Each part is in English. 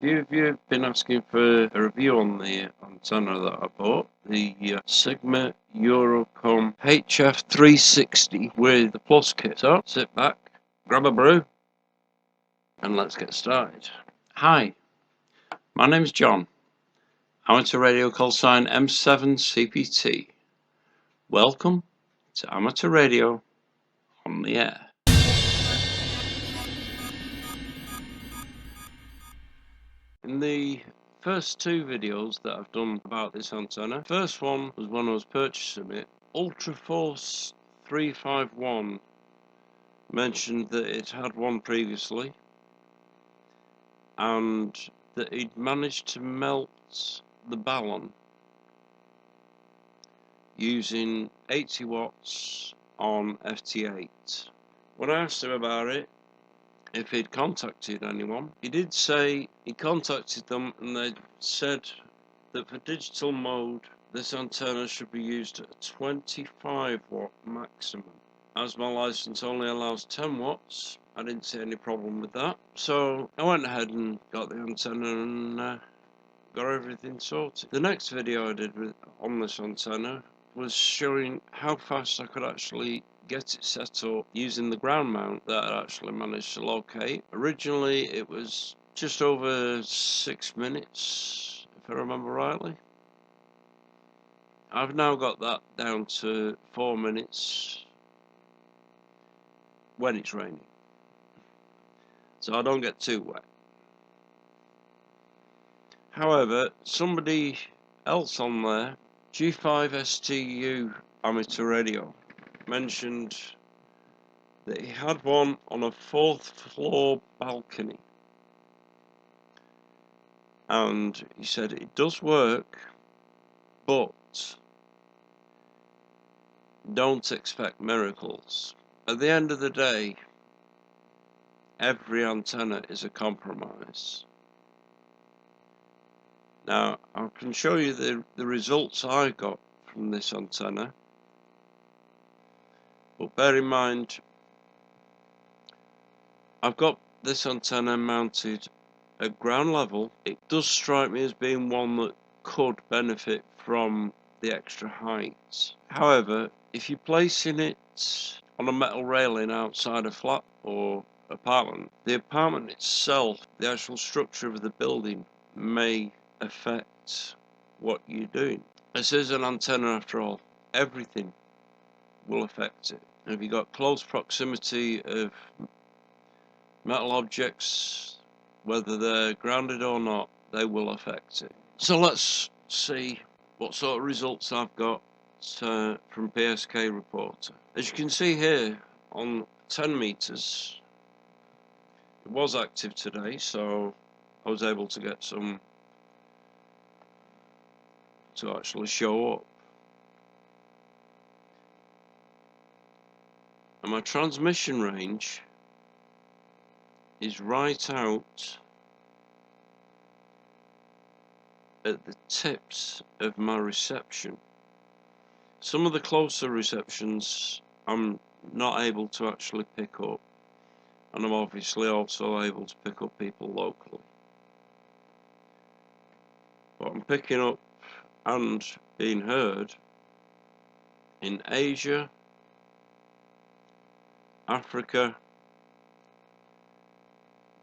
You've been asking for a review on the antenna that I bought, the Sigma Eurocom HF360 with the Plus kit. So sit back, grab a brew, and let's get started. Hi, my name's John. Amateur radio call sign M7CPT. Welcome to Amateur Radio on the Air. In the first two videos that I've done about this antenna, first one was when I was purchasing it. Ultraforce 351 mentioned that it had one previously and that he'd managed to melt the balun using 80 watts on FT8. When I asked him about it, if he'd contacted anyone, he did say he contacted them and they said that for digital mode this antenna should be used at a 25 watt maximum. As my license only allows 10 watts, I didn't see any problem with that, so I went ahead and got the antenna and got everything sorted. The next video I did on this antenna was showing how fast I could actually get it set up using the ground mount that I actually managed to locate. Originally it was just over 6 minutes, if I remember rightly. I've now got that down to 4 minutes when it's raining, so I don't get too wet. However, somebody else on there, G5STU Amateur Radio, mentioned that he had one on a 4th floor balcony, and he said it does work, but don't expect miracles. At the end of the day, every antenna is a compromise. Now I can show you the results I got from this antenna, but bear in mind I've got this antenna mounted at ground level. It does strike me as being one that could benefit from the extra height. However, if you're placing it on a metal railing outside a flat or apartment, the apartment itself, the actual structure of the building, may affect what you're doing. This is an antenna after all. Everything will affect it. And if you've got close proximity of metal objects, whether they're grounded or not, they will affect it. So let's see what sort of results I've got from PSK Reporter. As you can see here, on 10 meters, it was active today, so I was able to get some to actually show up. And my transmission range is right out at the tips of my reception. Some of the closer receptions I'm not able to actually pick up, and I'm obviously also able to pick up people locally. But I'm picking up and being heard in Asia, Africa,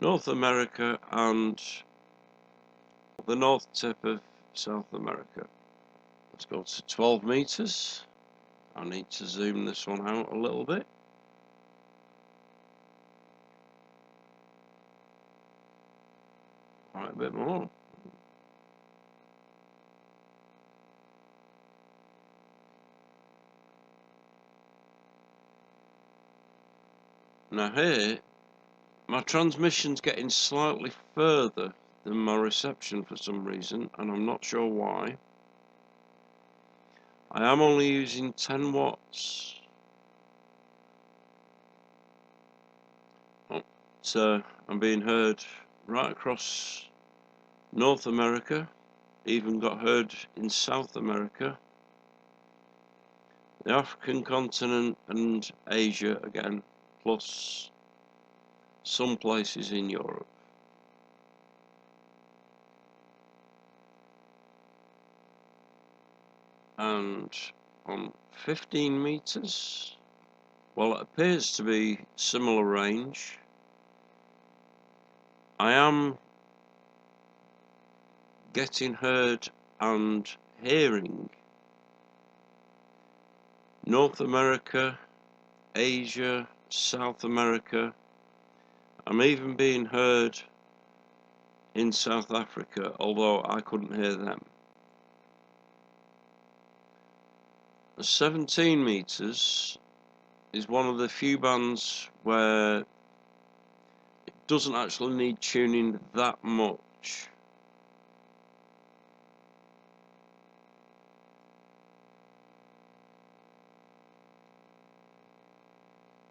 North America, and the north tip of South America. Let's go to 12 meters. I need to zoom this one out a little bit. Quite a bit more. Now here, my transmission's getting slightly further than my reception for some reason, and I'm not sure why. I am only using 10 watts. So I'm being heard right across North America, even got heard in South America, the African continent, and Asia again, plus some places in Europe. and on 15 meters, well, it appears to be similar range. I am getting heard and hearing North America, Asia, South America. I'm even being heard in South Africa, although I couldn't hear them. 17 meters is one of the few bands where it doesn't actually need tuning that much.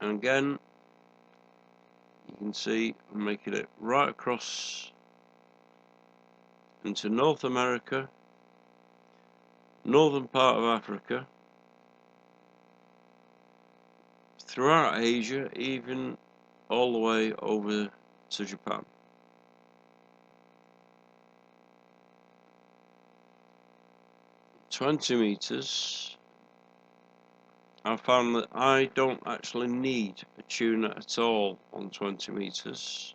And again, you can see I'm making it right across into North America, northern part of Africa, throughout Asia, even all the way over to Japan. "20 meters, I found that I don't actually need a tuner at all on 20 meters.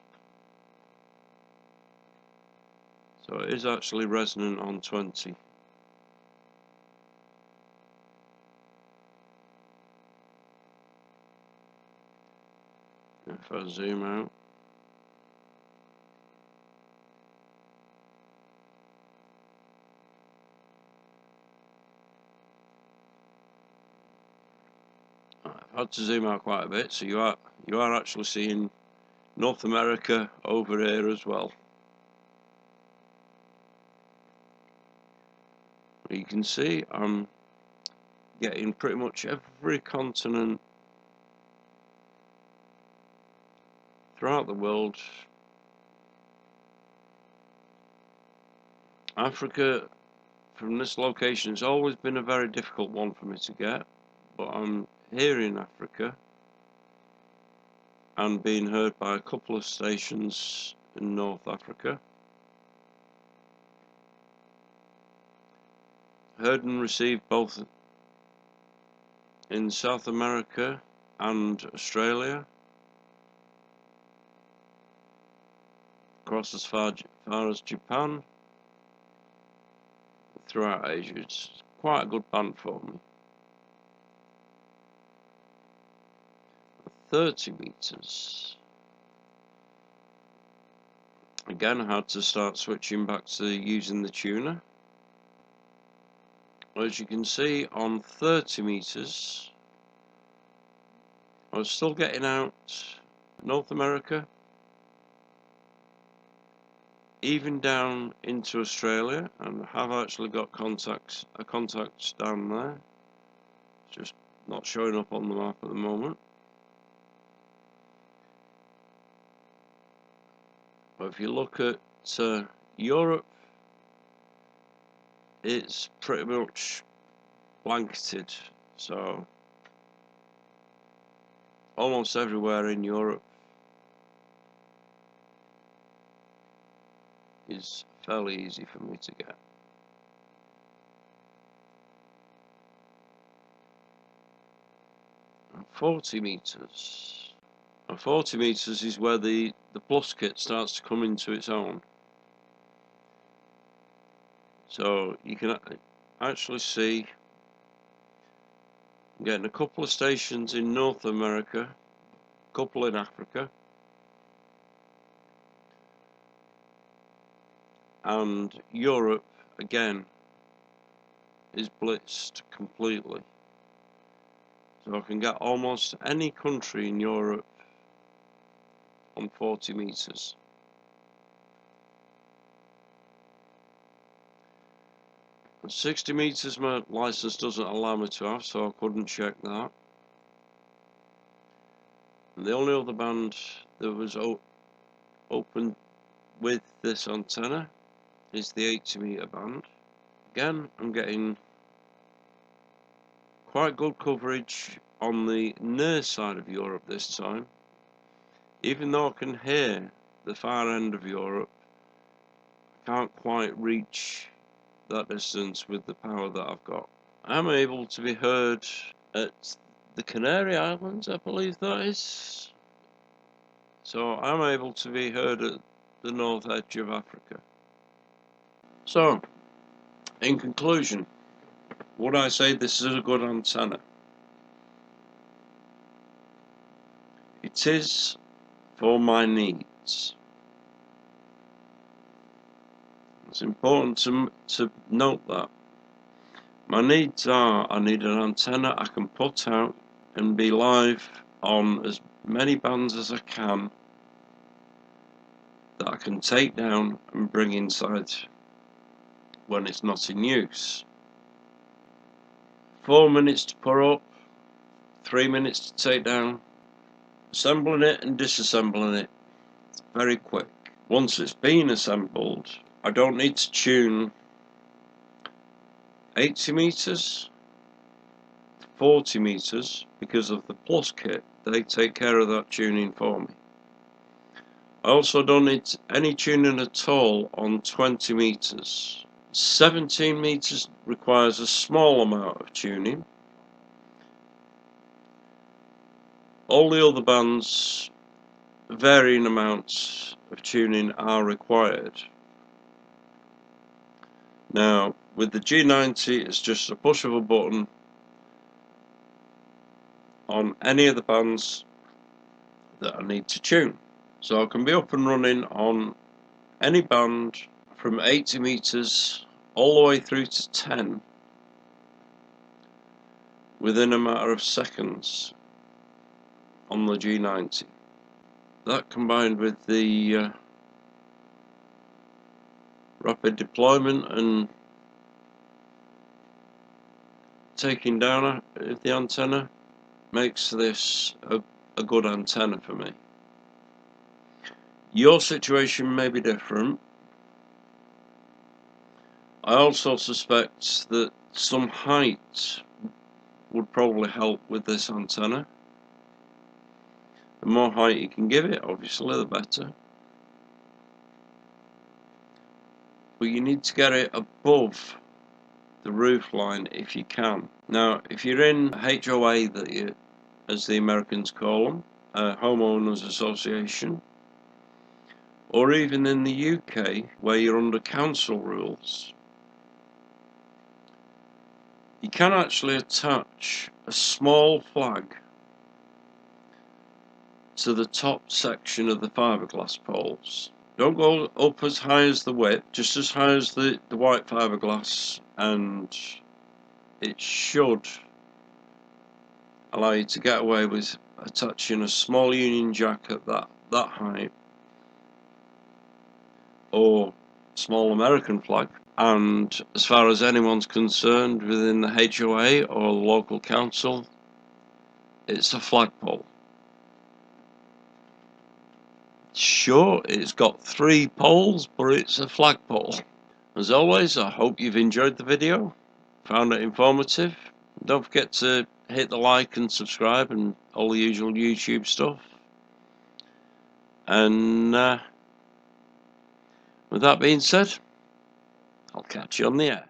So it is actually resonant on 20. If I zoom out, I've had to zoom out quite a bit, so you are actually seeing North America over here as well. You can see I'm getting pretty much every continent throughout the world. Africa, from this location, has always been a very difficult one for me to get, but I'm here in Africa and being heard by a couple of stations in North Africa. Heard and received both in South America and Australia, across as far as Japan, throughout Asia. It's quite a good band for me. 30 meters. Again, I had to start switching back to using the tuner. As you can see, on 30 meters, I was still getting out North America, even down into Australia, and I have actually got a contact down there. It's just not showing up on the map at the moment. But if you look at Europe, it's pretty much blanketed, so almost everywhere in Europe is fairly easy for me to get. And 40 meters. And 40 meters is where the plus kit starts to come into its own. So you can actually see I'm getting a couple of stations in North America, a couple in Africa, and Europe again is blitzed completely. So I can get almost any country in Europe on 40 meters. And 60 meters my license doesn't allow me to have, so I couldn't check that. And the only other band that was open with this antenna is the 80 meter band. Again, I'm getting quite good coverage on the near side of Europe this time. Even though I can hear the far end of Europe, I can't quite reach that distance with the power that I've got. I'm able to be heard at the Canary Islands, I believe that is. So I'm able to be heard at the north edge of Africa. So, in conclusion, would I say this is a good antenna? It is for my needs. It's important to note that. My needs are, I need an antenna I can put out and be live on as many bands as I can that I can take down and bring inside when it's not in use. 4 minutes to put up, 3 minutes to take down, assembling it and disassembling it. It's very quick. Once it's been assembled, I don't need to tune 80 meters, 40 meters because of the Plus kit. They take care of that tuning for me. I also don't need any tuning at all on 20 meters. 17 meters requires a small amount of tuning. All the other bands, varying amounts of tuning are required. Now, with the G90, it's just a push of a button on any of the bands that I need to tune. So I can be up and running on any band from 80 meters all the way through to 10 within a matter of seconds on the G90. That combined with the rapid deployment and taking down of the antenna makes this a good antenna for me. Your situation may be different. I also suspect that some height would probably help with this antenna. The more height you can give it, obviously, the better. But you need to get it above the roof line if you can. Now, if you're in HOA, as the Americans call them, a homeowners association, or even in the UK where you're under council rules, you can actually attach a small flag to the top section of the fiberglass poles. Don't go up as high as the width, just as high as the white fiberglass, and it should allow you to get away with attaching a small Union Jack at that height, or small American flag. And as far as anyone's concerned within the HOA or the local council, it's a flagpole. Sure, it's got 3 poles, but it's a flagpole. As always, I hope you've enjoyed the video, found it informative. Don't forget to hit the like and subscribe and all the usual YouTube stuff. And with that being said, I'll catch you on the air.